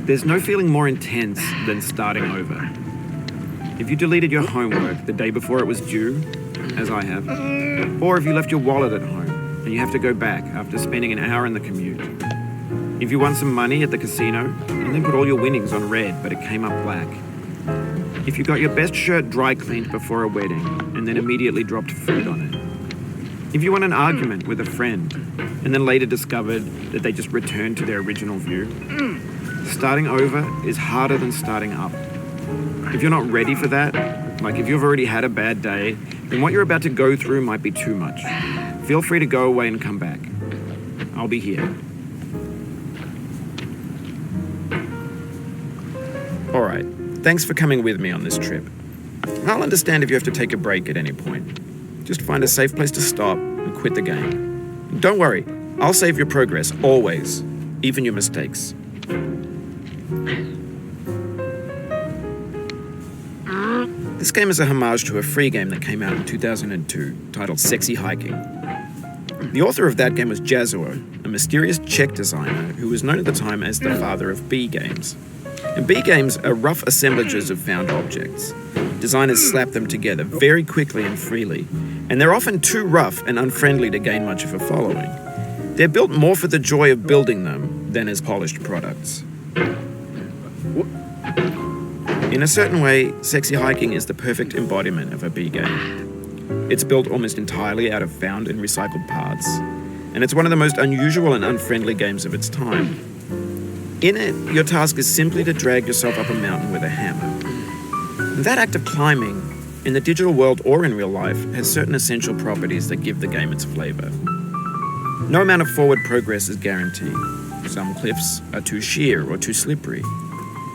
There's no feeling more intense than starting over. If you deleted your homework the day before it was due, as I have, or if you left your wallet at home and you have to go back after spending an hour in the commute. If you won some money at the casino and then put all your winnings on red but it came up black. If you got your best shirt dry cleaned before a wedding and then immediately dropped food on it. If you won an argument with a friend and then later discovered that they just returned to their original view. Starting over is harder than starting up. If you're not ready for that, like if you've already had a bad day, then what you're about to go through might be too much. Feel free to go away and come back. I'll be here. Alright, thanks for coming with me on this trip. I'll understand if you have to take a break at any point. Just find a safe place to stop and quit the game. Don't worry, I'll save your progress, always, even your mistakes. This game is a homage to a free game that came out in 2002, titled Sexy Hiking. The author of that game was Terzoz, a mysterious Czech designer who was known at the time as the father of B games. And B games are rough assemblages of found objects. Designers slap them together very quickly and freely, and they're often too rough and unfriendly to gain much of a following. They're built more for the joy of building them than as polished products. In a certain way, Sexy Hiking is the perfect embodiment of a B game. It's built almost entirely out of found and recycled parts, and it's one of the most unusual and unfriendly games of its time. In it, your task is simply to drag yourself up a mountain with a hammer. That act of climbing, in the digital world or in real life, has certain essential properties that give the game its flavor. No amount of forward progress is guaranteed. Some cliffs are too sheer or too slippery,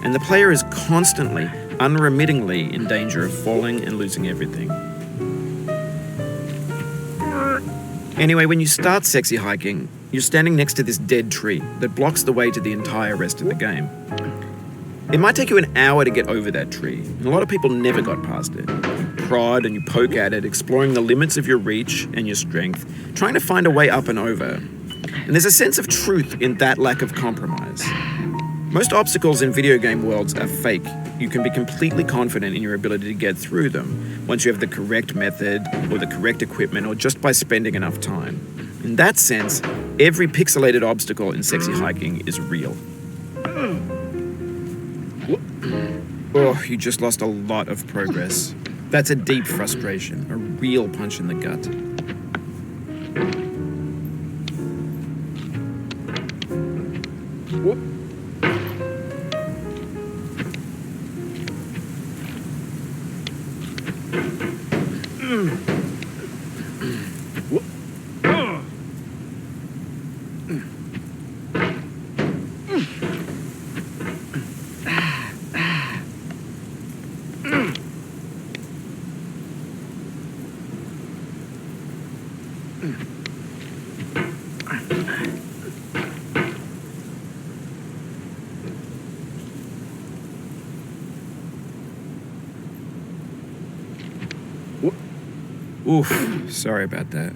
and the player is constantly, unremittingly in danger of falling and losing everything. Anyway, when you start Sexy Hiking, you're standing next to this dead tree that blocks the way to the entire rest of the game. It might take you an hour to get over that tree, and a lot of people never got past it. You prod and you poke at it, exploring the limits of your reach and your strength, trying to find a way up and over. And there's a sense of truth in that lack of compromise. Most obstacles in video game worlds are fake. You can be completely confident in your ability to get through them once you have the correct method or the correct equipment or just by spending enough time. In that sense, every pixelated obstacle in Sexy Hiking is real. Oh, you just lost a lot of progress. That's a deep frustration, a real punch in the gut. Oof, sorry about that.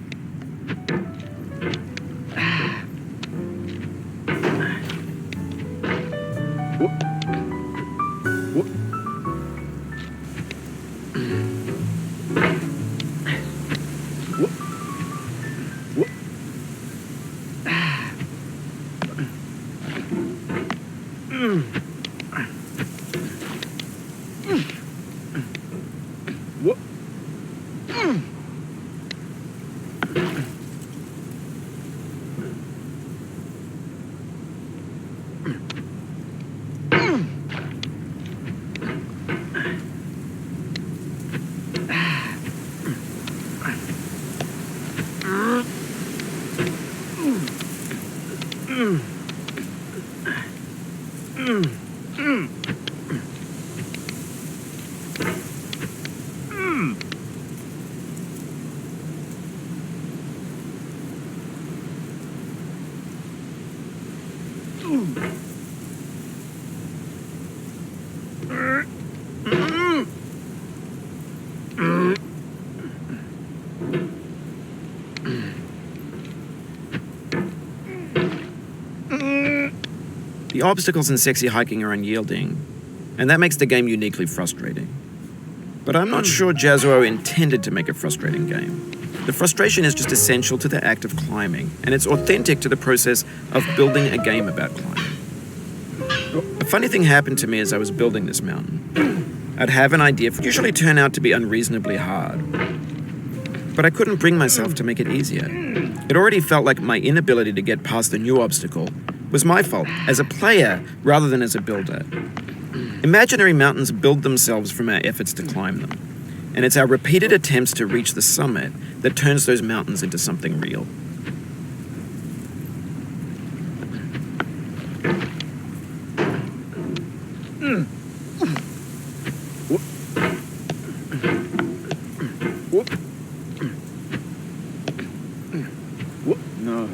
The obstacles in sexy hiking are unyielding, and that makes the game uniquely frustrating. But I'm not sure Jazzuo intended to make a frustrating game. The frustration is just essential to the act of climbing, and it's authentic to the process of building a game about climbing. A funny thing happened to me as I was building this mountain. I'd have an idea, usually turn out to be unreasonably hard. But I couldn't bring myself to make it easier. It already felt like my inability to get past the new obstacle was my fault as a player rather than as a builder. Imaginary mountains build themselves from our efforts to climb them, and it's our repeated attempts to reach the summit that turns those mountains into something real. No.